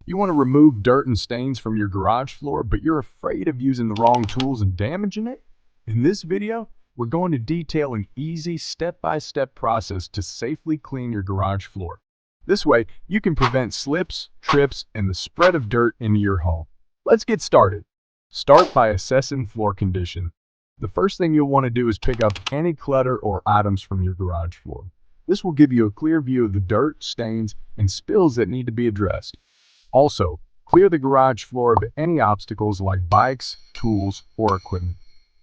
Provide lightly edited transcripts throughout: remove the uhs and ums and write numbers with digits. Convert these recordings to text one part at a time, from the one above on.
You want to remove dirt and stains from your garage floor, but you're afraid of using the wrong tools and damaging it? In this video, we're going to detail an easy step-by-step process to safely clean your garage floor. This way, you can prevent slips, trips, and the spread of dirt into your home. Let's get started. Start by assessing floor condition. The first thing you'll want to do is pick up any clutter or items from your garage floor. This will give you a clear view of the dirt, stains, and spills that need to be addressed. Also, clear the garage floor of any obstacles like bikes, tools, or equipment.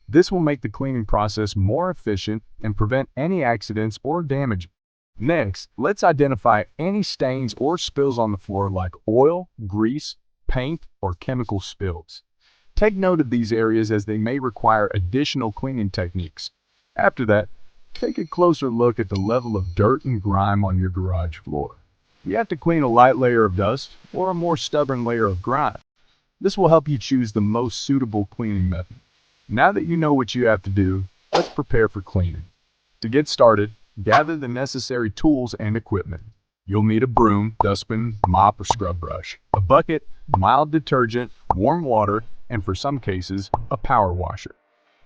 This will make the cleaning process more efficient and prevent any accidents or damage. Next, let's identify any stains or spills on the floor like oil, grease, paint, or chemical spills. Take note of these areas as they may require additional cleaning techniques. After that, take a closer look at the level of dirt and grime on your garage floor. You have to clean a light layer of dust or a more stubborn layer of grime. This will help you choose the most suitable cleaning method. Now that you know what you have to do, let's prepare for cleaning. To get started, gather the necessary tools and equipment. You'll need a broom, dustbin, mop, or scrub brush, a bucket, mild detergent, warm water, and for some cases, a power washer.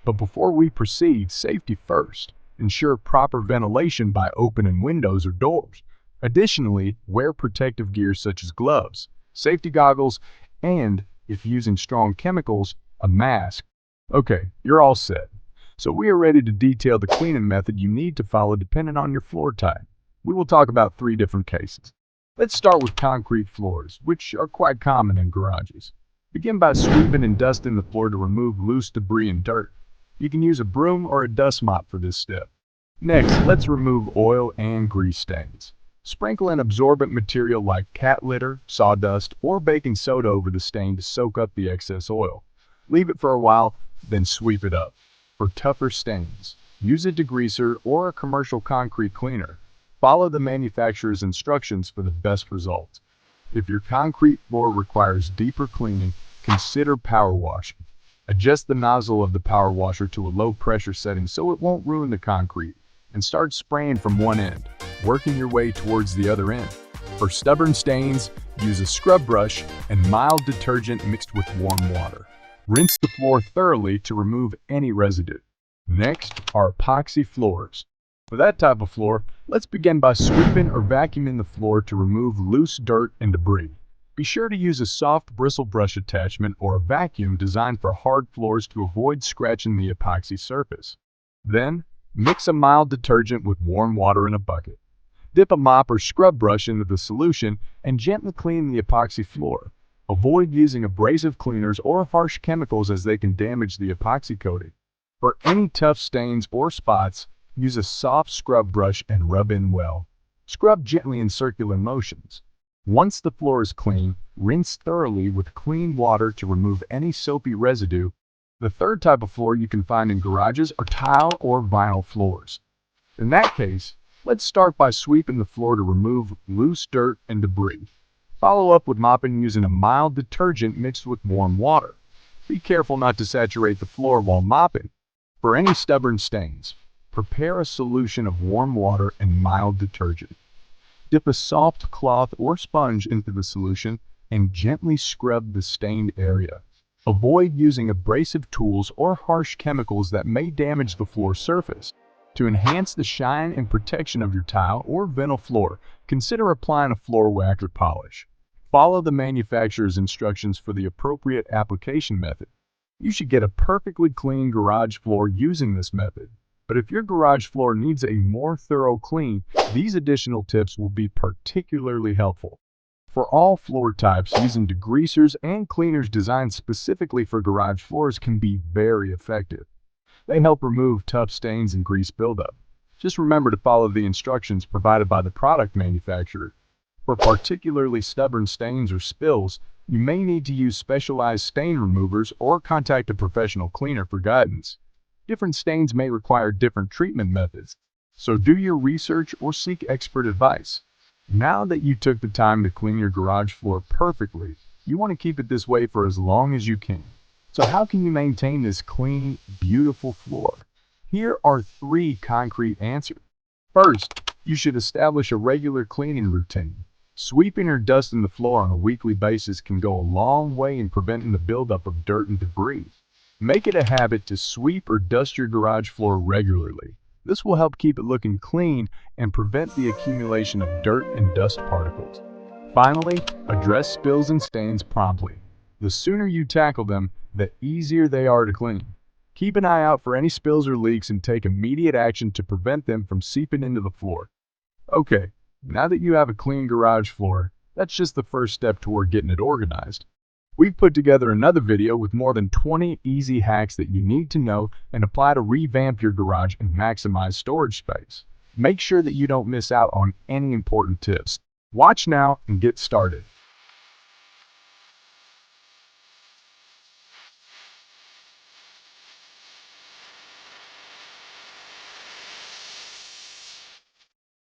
But before we proceed, safety first. Ensure proper ventilation by opening windows or doors. Additionally, wear protective gear such as gloves, safety goggles, and, if using strong chemicals, a mask. Okay, you're all set. So we are ready to detail the cleaning method you need to follow depending on your floor type. We will talk about 3 different cases. Let's start with concrete floors, which are quite common in garages. Begin by sweeping and dusting the floor to remove loose debris and dirt. You can use a broom or a dust mop for this step. Next, let's remove oil and grease stains. Sprinkle an absorbent material like cat litter, sawdust, or baking soda over the stain to soak up the excess oil. Leave it for a while, then sweep it up. For tougher stains, use a degreaser or a commercial concrete cleaner. Follow the manufacturer's instructions for the best results. If your concrete floor requires deeper cleaning, consider power washing. Adjust the nozzle of the power washer to a low pressure setting so it won't ruin the concrete, and start spraying from one end, working your way towards the other end. For stubborn stains, use a scrub brush and mild detergent mixed with warm water. Rinse the floor thoroughly to remove any residue. Next are epoxy floors. For that type of floor, let's begin by sweeping or vacuuming the floor to remove loose dirt and debris. Be sure to use a soft bristle brush attachment or a vacuum designed for hard floors to avoid scratching the epoxy surface. Then, mix a mild detergent with warm water in a bucket. Dip a mop or scrub brush into the solution and gently clean the epoxy floor. Avoid using abrasive cleaners or harsh chemicals as they can damage the epoxy coating. For any tough stains or spots, use a soft scrub brush and rub in well. Scrub gently in circular motions. Once the floor is clean, rinse thoroughly with clean water to remove any soapy residue. The third type of floor you can find in garages are tile or vinyl floors. In that case, let's start by sweeping the floor to remove loose dirt and debris. Follow up with mopping using a mild detergent mixed with warm water. Be careful not to saturate the floor while mopping. For any stubborn stains, prepare a solution of warm water and mild detergent. Dip a soft cloth or sponge into the solution and gently scrub the stained area. Avoid using abrasive tools or harsh chemicals that may damage the floor surface. To enhance the shine and protection of your tile or vinyl floor, consider applying a floor wax or polish. Follow the manufacturer's instructions for the appropriate application method. You should get a perfectly clean garage floor using this method. But if your garage floor needs a more thorough clean, these additional tips will be particularly helpful. For all floor types, using degreasers and cleaners designed specifically for garage floors can be very effective. They help remove tough stains and grease buildup. Just remember to follow the instructions provided by the product manufacturer. For particularly stubborn stains or spills, you may need to use specialized stain removers or contact a professional cleaner for guidance. Different stains may require different treatment methods, so do your research or seek expert advice. Now that you took the time to clean your garage floor perfectly, you want to keep it this way for as long as you can. So how can you maintain this clean, beautiful floor? Here are 3 concrete answers. First, you should establish a regular cleaning routine. Sweeping or dusting the floor on a weekly basis can go a long way in preventing the buildup of dirt and debris. Make it a habit to sweep or dust your garage floor regularly. This will help keep it looking clean and prevent the accumulation of dirt and dust particles. Finally, address spills and stains promptly. The sooner you tackle them, the easier they are to clean. Keep an eye out for any spills or leaks and take immediate action to prevent them from seeping into the floor. Okay, now that you have a clean garage floor, that's just the first step toward getting it organized. We've put together another video with more than 20 easy hacks that you need to know and apply to revamp your garage and maximize storage space. Make sure that you don't miss out on any important tips. Watch now and get started.